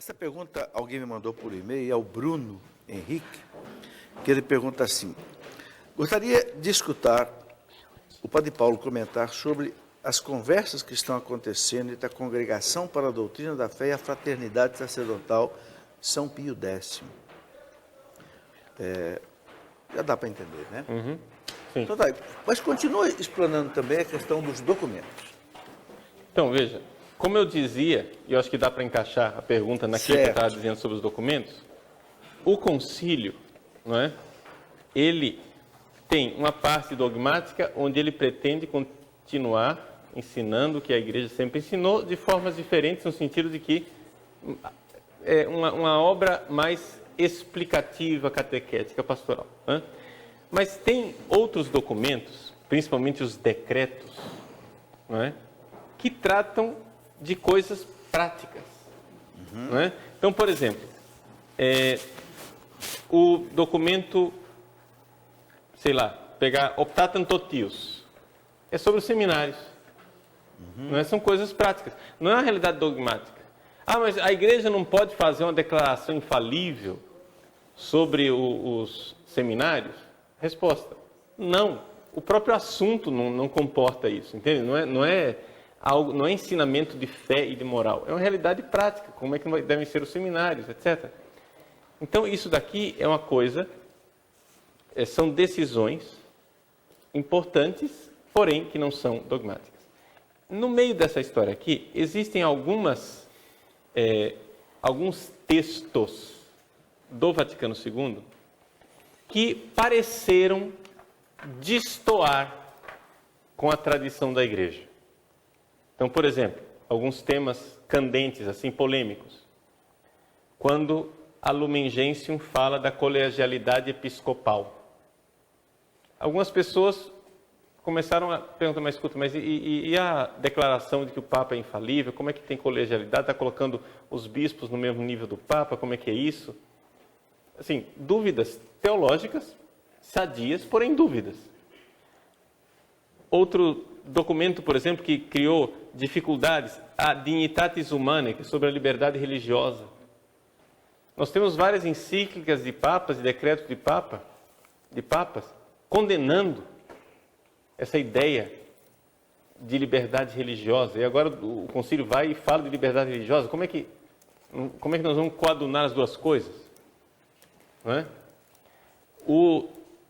Essa pergunta alguém me mandou por e-mail, é o Bruno Henrique, que ele pergunta assim: gostaria de escutar o Padre Paulo comentar sobre as conversas que estão acontecendo entre a Congregação para a Doutrina da Fé e a Fraternidade Sacerdotal São Pio X. Já dá para entender, né? Sim. Então, tá, mas continua explanando também a questão dos documentos. Então, veja, como eu dizia, e eu acho que dá para encaixar a pergunta naquilo que eu estava dizendo sobre os documentos, o concílio, não é? Ele tem uma parte dogmática onde ele pretende continuar ensinando o que a igreja sempre ensinou, de formas diferentes, no sentido de que é uma obra mais explicativa, catequética, pastoral. Né? Mas tem outros documentos, principalmente os decretos, não é? Que tratam de coisas práticas. Não é? Então, por exemplo, o documento, sei lá, pegar Optatam Totius, é sobre os seminários. Não é? São coisas práticas. Não é uma realidade dogmática. Ah, mas a igreja não pode fazer uma declaração infalível sobre os seminários? Resposta: não. O próprio assunto não comporta isso, entende? Não é ensinamento de fé e de moral. É uma realidade prática, como é que devem ser os seminários, etc. Então, isso daqui é uma coisa, são decisões importantes, porém que não são dogmáticas. No meio dessa história aqui, existem alguns textos do Vaticano II que pareceram destoar com a tradição da Igreja. Então, por exemplo, alguns temas candentes, assim, polêmicos. Quando a Lumen Gentium fala da colegialidade episcopal. Algumas pessoas começaram a perguntar, mas escuta, mas e a declaração de que o Papa é infalível? Como é que tem colegialidade? Está colocando os bispos no mesmo nível do Papa? Como é que é isso? Assim, dúvidas teológicas, sadias, porém dúvidas. Outro documento, por exemplo, que criou dificuldades, a Dignitatis Humanae, que é sobre a liberdade religiosa. Nós temos várias encíclicas de papas e decretos de papas, condenando essa ideia de liberdade religiosa. E agora o concílio vai e fala de liberdade religiosa. Como é que nós vamos coadunar as duas coisas? Não é?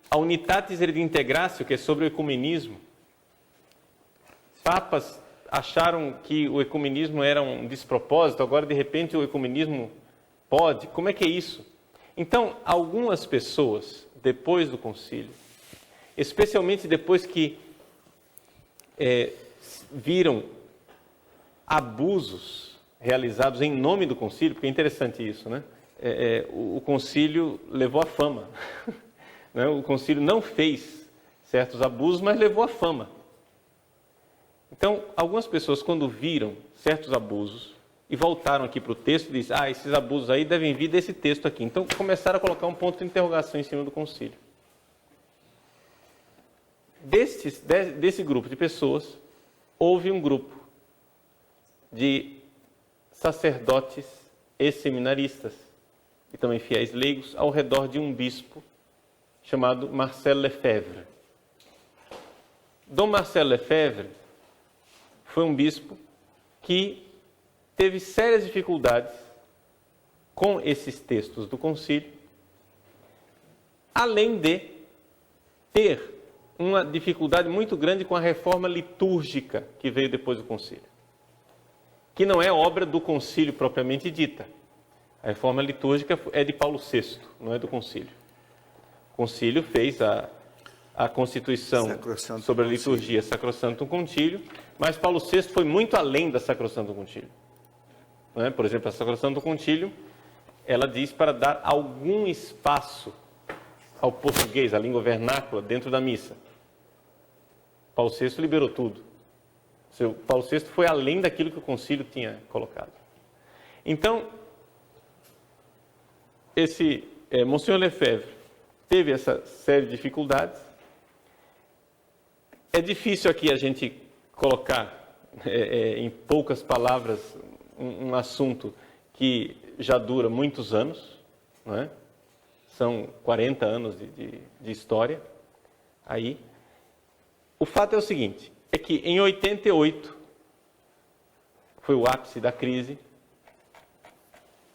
A Unitatis Redintegratio, que é sobre o ecumenismo. Papas acharam que o ecumenismo era um despropósito, agora de repente o ecumenismo pode. Como é que é isso? Então, algumas pessoas, depois do concílio, especialmente depois que viram abusos realizados em nome do concílio, porque é interessante isso, né? O concílio levou à fama. Né? O concílio não fez certos abusos, mas levou à fama. Então, algumas pessoas, quando viram certos abusos e voltaram aqui para o texto, dizem, esses abusos aí devem vir desse texto aqui. Então, começaram a colocar um ponto de interrogação em cima do concílio. Desse grupo de pessoas, houve um grupo de sacerdotes e seminaristas, e também fiéis leigos, ao redor de um bispo chamado Marcel Lefebvre. Dom Marcel Lefebvre foi um bispo que teve sérias dificuldades com esses textos do concílio, além de ter uma dificuldade muito grande com a reforma litúrgica que veio depois do concílio, que não é obra do concílio propriamente dita. A reforma litúrgica é de Paulo VI, não é do concílio. O concílio fez a Constituição sobre a liturgia Sacrosanctum Concilium, mas Paulo VI foi muito além da Sacrosanctum Concilium. Não é? Por exemplo, a Sacrosanctum Concilium, ela diz para dar algum espaço ao português, à língua vernácula, dentro da missa. Paulo VI liberou tudo. Paulo VI foi além daquilo que o concílio tinha colocado. Então, Monsenhor Lefebvre teve essa série de dificuldades. É difícil aqui a gente colocar em poucas palavras um assunto que já dura muitos anos, não é? São 40 anos de história. Aí, o fato é o seguinte, é que em 88, foi o ápice da crise,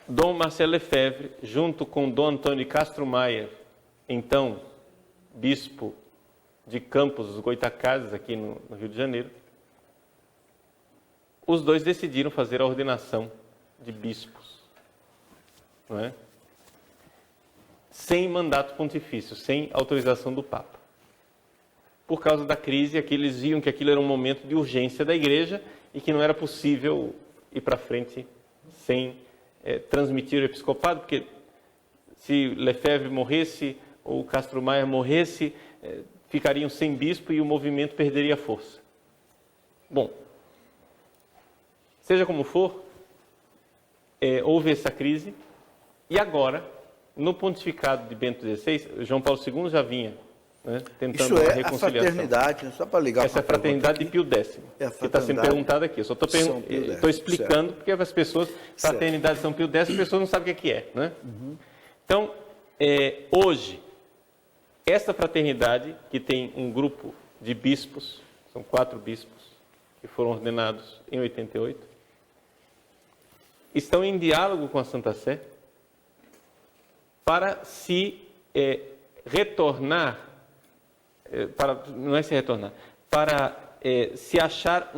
Dom Marcelo Lefebvre, junto com Dom Antônio de Castro Maia, então bispo de Campos dos Goitacazes, aqui no Rio de Janeiro, os dois decidiram fazer a ordenação de bispos, não é? Sem mandato pontifício, sem autorização do Papa. Por causa da crise, eles viam que aquilo era um momento de urgência da Igreja e que não era possível ir para frente sem transmitir o episcopado, porque se Lefebvre morresse ou Castro Maia morresse, ficariam sem bispo e o movimento perderia força. Bom, seja como for, houve essa crise e agora, no pontificado de Bento XVI, João Paulo II já vinha, né, tentando uma reconciliação. Isso é a fraternidade, só para ligar. Essa é a fraternidade de Pio X, que está sendo perguntado aqui. Eu só estou explicando, porque as pessoas, fraternidade de São Pio X, as pessoas não sabem o que é. Né? Uhum. Então, hoje, essa fraternidade, que tem um grupo de bispos, são 4 bispos, que foram ordenados em 88, estão em diálogo com a Santa Sé para se retornar, para se achar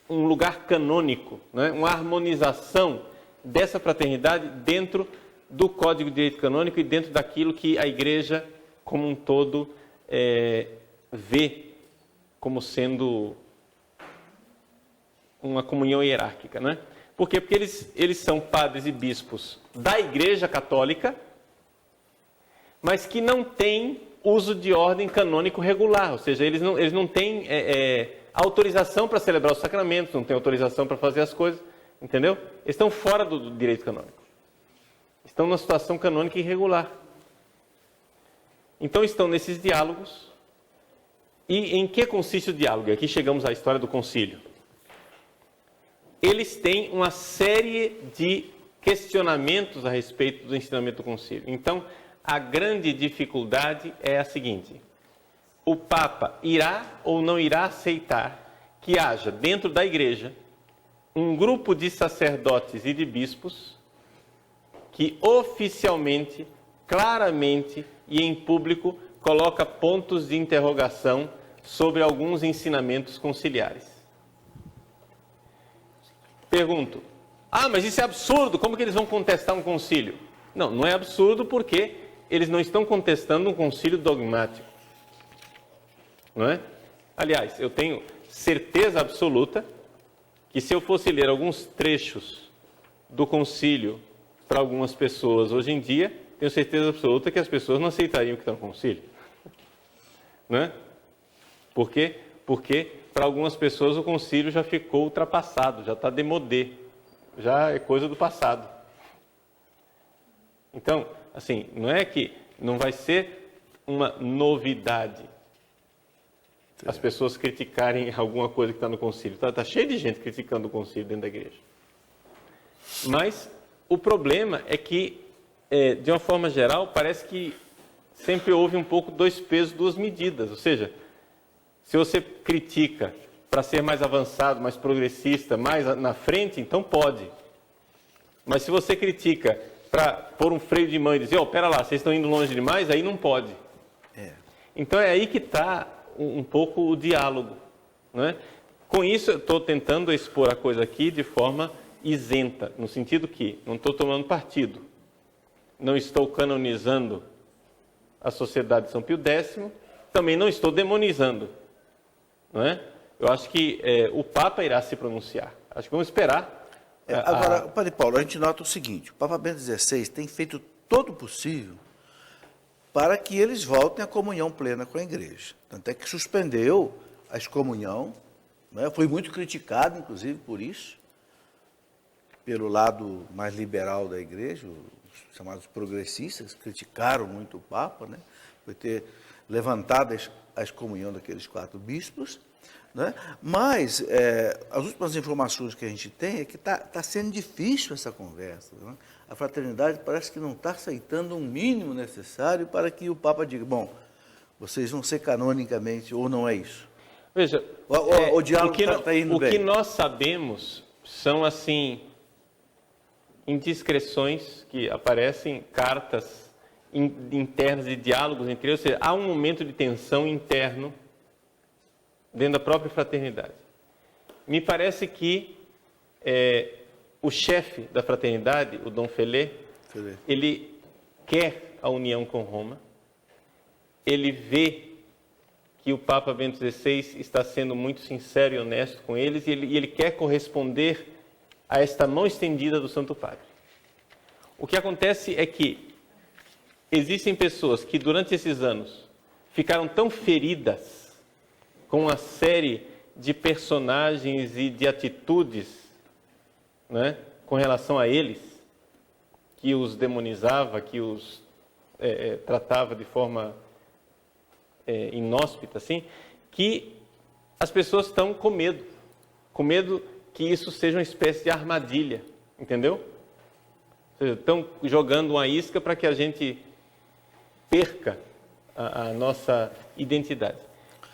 um lugar canônico, né? Uma harmonização dessa fraternidade dentro do Código de Direito Canônico e dentro daquilo que a Igreja como um todo vê como sendo uma comunhão hierárquica, né? Por quê? Porque eles são padres e bispos da Igreja Católica, mas que não têm uso de ordem canônico regular, ou seja, eles não têm autorização para celebrar os sacramentos, não têm autorização para fazer as coisas, entendeu? Eles estão fora do direito canônico. Estão numa situação canônica irregular. Então estão nesses diálogos. E em que consiste o diálogo? Aqui chegamos à história do concílio. Eles têm uma série de questionamentos a respeito do ensinamento do concílio. Então, a grande dificuldade é a seguinte: o Papa irá ou não irá aceitar que haja dentro da Igreja um grupo de sacerdotes e de bispos que oficialmente, claramente e em público coloca pontos de interrogação sobre alguns ensinamentos conciliares. Pergunto, mas isso é absurdo, como que eles vão contestar um concílio? Não, não é absurdo porque eles não estão contestando um concílio dogmático, não é? Aliás, eu tenho certeza absoluta que se eu fosse ler alguns trechos do concílio para algumas pessoas hoje em dia, tenho certeza absoluta que as pessoas não aceitariam o que está no concílio, não é? Por quê? Porque para algumas pessoas o concílio já ficou ultrapassado, já está démodé, já é coisa do passado. Então, assim, não é que não vai ser uma novidade as pessoas criticarem alguma coisa que está no concílio. Está cheio de gente criticando o concílio dentro da igreja. Mas o problema é que, de uma forma geral, parece que sempre houve um pouco 2 pesos, 2 medidas. Ou seja, se você critica para ser mais avançado, mais progressista, mais na frente, então pode. Mas se você critica para pôr um freio de mão e dizer, pera lá, vocês estão indo longe demais, aí não pode. Então é aí que está um pouco o diálogo, né? Com isso eu estou tentando expor a coisa aqui de forma isenta, no sentido que não estou tomando partido, não estou canonizando a Sociedade de São Pio X, também não estou demonizando, não é? Eu acho que o Papa irá se pronunciar. Acho que vamos esperar. Agora, Padre Paulo, a gente nota o seguinte: o Papa Bento XVI tem feito todo o possível para que eles voltem à comunhão plena com a Igreja. Tanto é que suspendeu a excomunhão, né? Foi muito criticado, inclusive, por isso, pelo lado mais liberal da Igreja, os chamados progressistas, criticaram muito o Papa, né? Por ter levantado a excomunhão daqueles 4 bispos, né? Mas as últimas informações que a gente tem é que está sendo difícil essa conversa, né? A fraternidade parece que não está aceitando um mínimo necessário para que o Papa diga, bom, vocês vão ser canonicamente, ou não é isso? Veja, o diálogo está indo bem. O que nós sabemos são, assim, indiscrições que aparecem, cartas internas de diálogos entre eles, ou seja, há um momento de tensão interno dentro da própria fraternidade. Me parece que o chefe da fraternidade, o Dom Felé, ele quer a união com Roma, ele vê que o Papa Bento XVI está sendo muito sincero e honesto com eles, e ele quer corresponder a esta mão estendida do Santo Padre. O que acontece é que existem pessoas que durante esses anos ficaram tão feridas com uma série de personagens e de atitudes, né, com relação a eles, que os demonizava, que os tratava de forma inóspita, assim, que as pessoas estão com medo que isso seja uma espécie de armadilha, entendeu? Ou seja, estão jogando uma isca para que a gente perca a nossa identidade.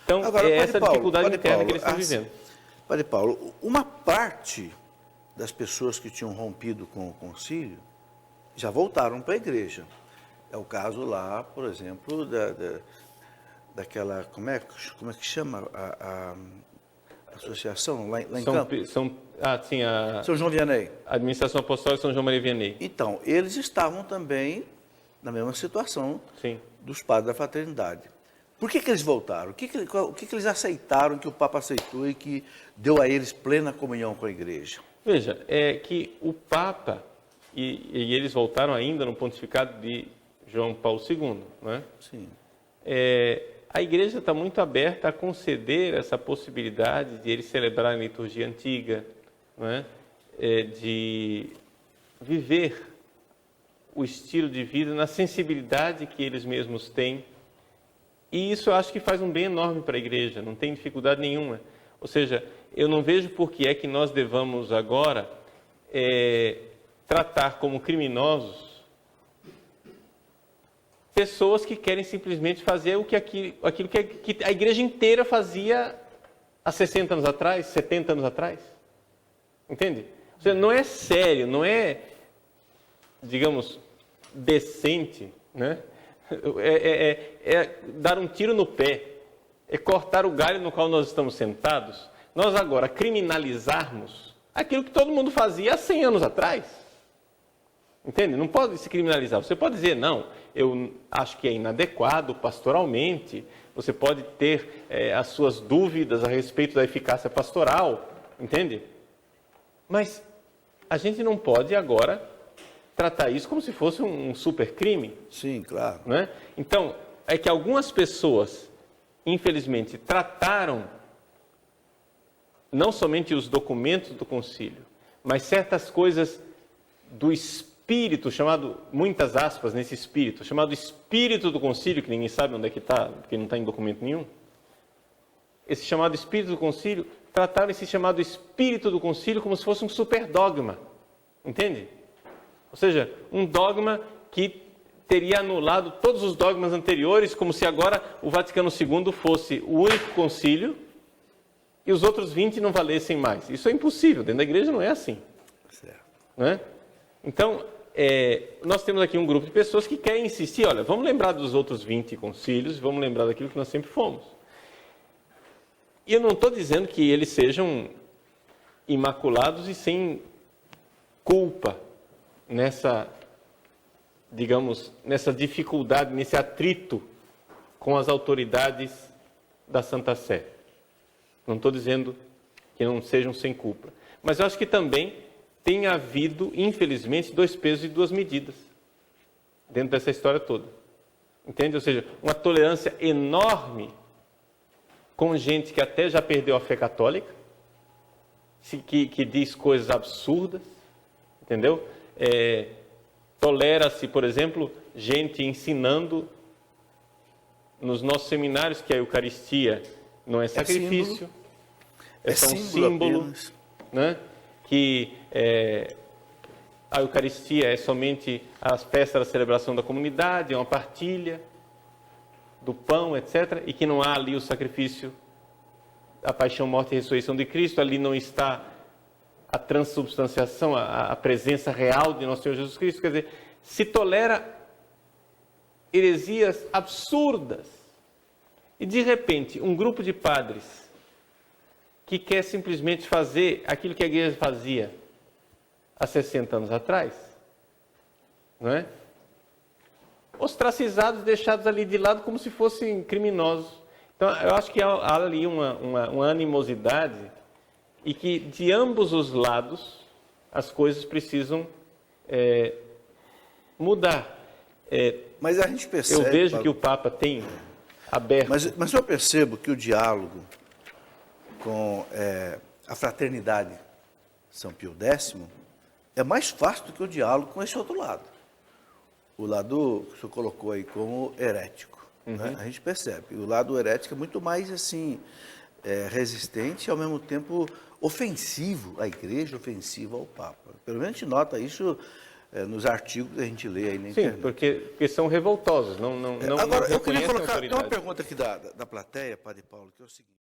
Então, agora, essa Paulo, dificuldade interna Paulo, que eles estão vivendo. Padre Paulo, uma parte das pessoas que tinham rompido com o concílio já voltaram para a igreja. É o caso lá, por exemplo, daquela, como é que chama a associação lá em Campos? São João Vianney. A Administração Apostólica São João Maria Vianney. Então, eles estavam também na mesma situação Sim. dos padres da fraternidade. Por que eles voltaram? O que eles aceitaram, que o Papa aceitou e que deu a eles plena comunhão com a igreja? Veja, é que o Papa, e eles voltaram ainda no pontificado de João Paulo II, não é? Sim. A igreja está muito aberta a conceder essa possibilidade de eles celebrarem a liturgia antiga, não é? De viver o estilo de vida na sensibilidade que eles mesmos têm. E isso eu acho que faz um bem enorme para a igreja, não tem dificuldade nenhuma. Ou seja, eu não vejo por que é que nós devamos agora tratar como criminosos pessoas que querem simplesmente fazer aquilo que a igreja inteira fazia há 60 anos atrás, 70 anos atrás. Entende? Ou seja, não é sério, não é, digamos, decente, né? É dar um tiro no pé, é cortar o galho no qual nós estamos sentados, nós agora criminalizarmos aquilo que todo mundo fazia há 100 anos atrás. Entende? Não pode se criminalizar. Você pode dizer, não, eu acho que é inadequado pastoralmente, você pode ter as suas dúvidas a respeito da eficácia pastoral, entende? Mas a gente não pode agora tratar isso como se fosse um supercrime. Sim, claro. Né? Então, é que algumas pessoas, infelizmente, trataram não somente os documentos do concílio, mas certas coisas do espírito, chamado, muitas aspas nesse espírito, chamado espírito do concílio, que ninguém sabe onde é que está, porque não está em documento nenhum. Esse chamado espírito do concílio, trataram esse chamado espírito do concílio como se fosse um superdogma. Entende? Ou seja, um dogma que teria anulado todos os dogmas anteriores, como se agora o Vaticano II fosse o único concílio e os outros 20 não valessem mais. Isso é impossível, dentro da igreja não é assim. Certo. Não é? Então, nós temos aqui um grupo de pessoas que querem insistir, olha, vamos lembrar dos outros 20 concílios, vamos lembrar daquilo que nós sempre fomos. E eu não estou dizendo que eles sejam imaculados e sem culpa nessa, digamos, nessa dificuldade, nesse atrito com as autoridades da Santa Sé. Não estou dizendo que não sejam sem culpa. Mas eu acho que também tem havido, infelizmente, 2 pesos e 2 medidas dentro dessa história toda. Entende? Ou seja, uma tolerância enorme com gente que até já perdeu a fé católica, que diz coisas absurdas, entendeu? Tolera-se, por exemplo, gente ensinando nos nossos seminários que a Eucaristia não é sacrifício, é só um símbolo, apenas. né? Que a Eucaristia é somente as festas da celebração da comunidade, é uma partilha do pão, etc., e que não há ali o sacrifício, a paixão, morte e ressurreição de Cristo, ali não está a transubstanciação, a presença real de nosso Senhor Jesus Cristo. Quer dizer, se tolera heresias absurdas. E, de repente, um grupo de padres que quer simplesmente fazer aquilo que a igreja fazia há 60 anos atrás, não é? Ostracizados, deixados ali de lado como se fossem criminosos. Então, eu acho que há ali uma animosidade e que, de ambos os lados, as coisas precisam mudar. Mas a gente percebe... Eu vejo que o Papa tem aberto... Mas eu percebo que o diálogo com a fraternidade São Pio X é mais fácil do que o diálogo com esse outro lado. O lado que o senhor colocou aí como herético. Né? A gente percebe. O lado herético é muito mais assim, resistente e, ao mesmo tempo, ofensivo à igreja, ofensivo ao Papa. Pelo menos a gente nota isso nos artigos que a gente lê aí na internet. Sim, porque são revoltosos. Não Agora, eu queria reconhecem a colocar autoridade. uma pergunta aqui da plateia, Padre Paulo, que é o seguinte.